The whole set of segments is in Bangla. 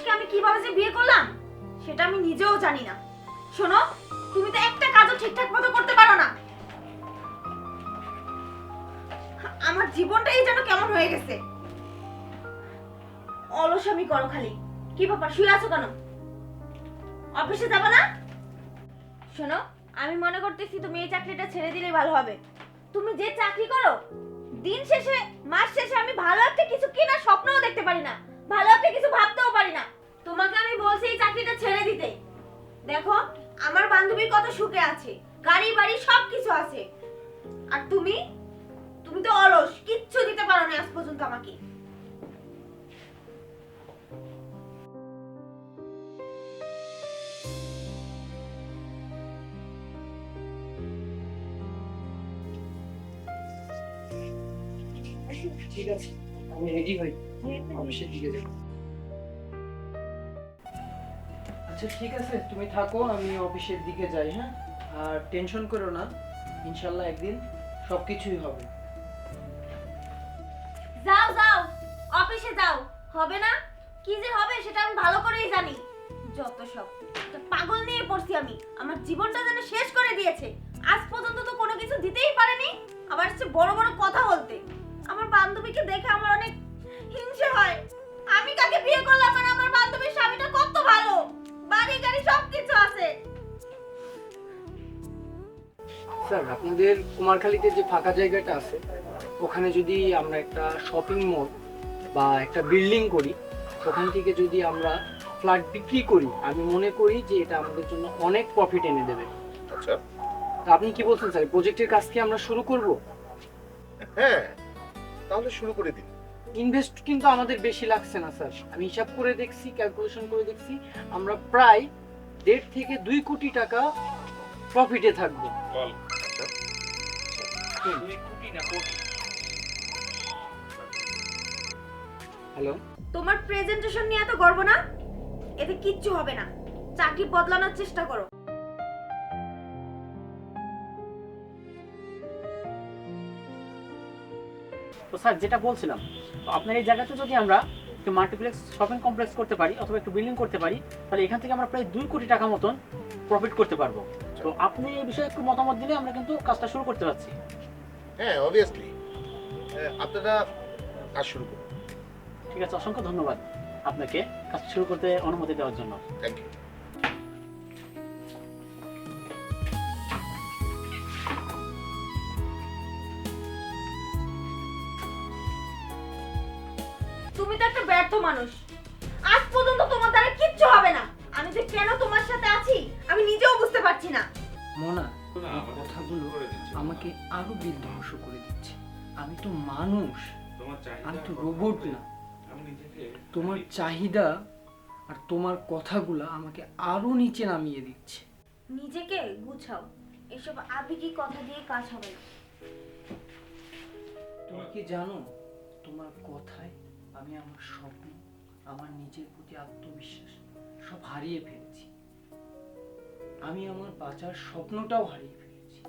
মানুষকে আমি কিভাবে যে বিয়ে করলাম সেটা আমি নিজেও জানি না। শোনো, তুমি তো একটা কাজও ঠিকঠাক মতো করতে পারো না। আমার জীবনটাই যেন কেমন হয়ে গেছে। অলসামি করো খালি। কি ব্যাপার, শুয়ে আছো কেন? অফিসে যাবে না? শোনো, আমি মনে করতেছি তুমি এই চাকরিটা ছেড়ে দিলেই ভালো হবে। তুমি যে চাকরি করো, দিন শেষে মাস শেষে আমি ভালো একটা কিছু কেনার স্বপ্নও দেখতে পারি না, ভালো একটা কিছু ভাবতেও পারি না। তোমাকে আমি বলছি এই চাকরিটা ছেড়ে দিতে। দেখো, আমার বান্ধবীর কত সুখে আছে, গাড়ি বাড়ি সবকিছু আছে, আর তুমি তুমি তো অলস, কিচ্ছু দিতে পারো না আজ পর্যন্ত আমাকে। ঠিক আছে, আমি রেডি হই, অফিসের দিকে যাব। আচ্ছা ঠিক আছে, তুমি থাকো, আমি অফিসের দিকে যাই। হ্যাঁ, আর টেনশন করো না, ইনশাল্লাহ একদিন সবকিছুই হবে। যাও যাও, অফিসে যাও। হবে না? কি যে হবে সেটা আমি ভালো করেই জানি। যত সব, একটা পাগল নিয়ে পড়ছি আমি। আমার জীবনটা যেন শেষ করে দিয়েছে। আজ পর্যন্ত তো কোনো কিছু দিতেই পারেনি, আবার সে বড় বড় কথা বলতে। আমার বান্ধবীকে দেখে আমার অনেক হিংসে হয়। আমি কাকে বিয়ে করলাম আর আমার বান্ধবীর স্বামীটা কত ভালো, বাড়ি গাড়ি সবকিছু আছে। স্যার, আপনাদের কুমারখালীতে যে ফাঁকা জায়গাটা আছে, ওখানে যদি আমরা একটা শপিং মল বা একটা বিল্ডিং করি, ওখান থেকে যদি আমরা ফ্ল্যাট বিক্রি করি, আমি মনে করি যে এটা আমাদের জন্য অনেক প্রফিট এনে দেবে। আচ্ছা, তা আপনি কি বলছেন স্যার, প্রজেক্টের কাজ কি আমরা শুরু করব? হ্যাঁ, তাহলে শুরু করে দিন। ইনভেস্ট কিন্তু আমাদের বেশি লাগছে না স্যার, আমি হিসাব করে দেখছি, ক্যালকুলেশন করে দেখছি, আমরা প্রায় 1.5 থেকে 2 কোটি টাকা প্রফিটে থাকবো। আচ্ছা, হ্যালো, তোমার প্রেজেন্টেশন নিয়ে এত গর্ব না? এতে কিচ্ছু হবে না। চাকরি বদলানোর চেষ্টা করো। তো স্যার যেটা বলছিলাম, তো আপনার এই জায়গাতে যদি আমরা একটু মাল্টিপ্লেক্স শপিং কমপ্লেক্স করতে পারি অথবা একটু বিল্ডিং করতে পারি, তাহলে এখান থেকে আমরা প্রায় 2 কোটি টাকা মতন প্রফিট করতে পারবো। তো আপনি এই বিষয়ে একটু মতামত দিলে আমরা কিন্তু কাজটা শুরু করতে পারছি। হ্যাঁ, অবভিয়াসলি আপনারা কাজ শুরু করুন। ঠিক আছে, অসংখ্য ধন্যবাদ আপনাকে কাজ শুরু করতে অনুমতি দেওয়ার জন্য। Thank you. তুমি তো একটা ব্যর্থ মানুষ। আজ পর্যন্ত তোমার দ্বারা কিচ্ছু হবে না। আমি যে কেন তোমার সাথে আছি আমি নিজেও বুঝতে পারছি না। মোনা, এই কথাগুলো আমাকে আরো বিধ্বস্ত করে দিচ্ছে। আমি তো মানুষ, আমি তো রোবট না। তোমার চাহিদা আর তোমার কথাগুলো আমাকে আরো নিচে নামিয়ে দিচ্ছে। নিজেকে গুছাও, এসব আবেগী কথা দিয়ে কাজ হবে না। তুমি কি জানো, তোমার কথায় আমি আমার স্বপ্ন, আমার নিজের প্রতি আত্মবিশ্বাস সব হারিয়ে ফেলেছি। আমি আমার বাঁচার স্বপ্নটাও হারিয়ে ফেলেছি।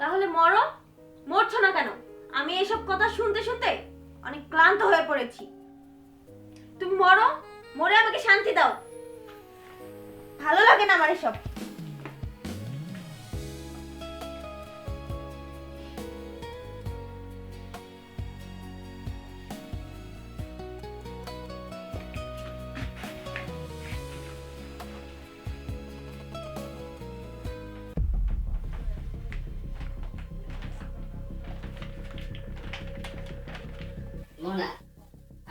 তাহলে মরো। মরছো না কেন? আমি এইসব কথা শুনতে শুনতে অনেক ক্লান্ত হয়ে পড়েছি। তুমি মরো, মরে আমাকে শান্তি দাও। ভালো লাগে না আমার এসব। মোনা,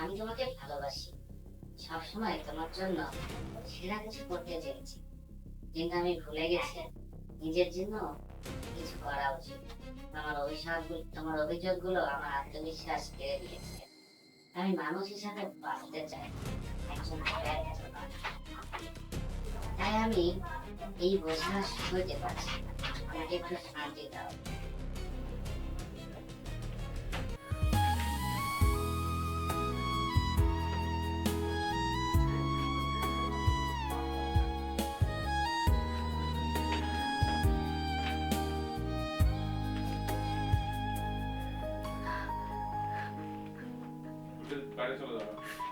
আমি তোমাকে ভালোবাসি, সবসময় তোমার জন্য সেরা কিছু করতে চেয়েছি, কিন্তু আমি ভুলে গেছি নিজের জন্য কিছু করা উচিত। তোমার অভিযোগগুলো আমার আত্মবিশ্বাস কেড়ে দিয়েছে। আমি মানুষ হিসাবে বাঁচতে চাই, একজন ব্যর্থ নয়। তাই আমি এই বোঝা সইতে পারছি না। আমাকে একটু শান্তি দাও। বাইরে চলে যাবে।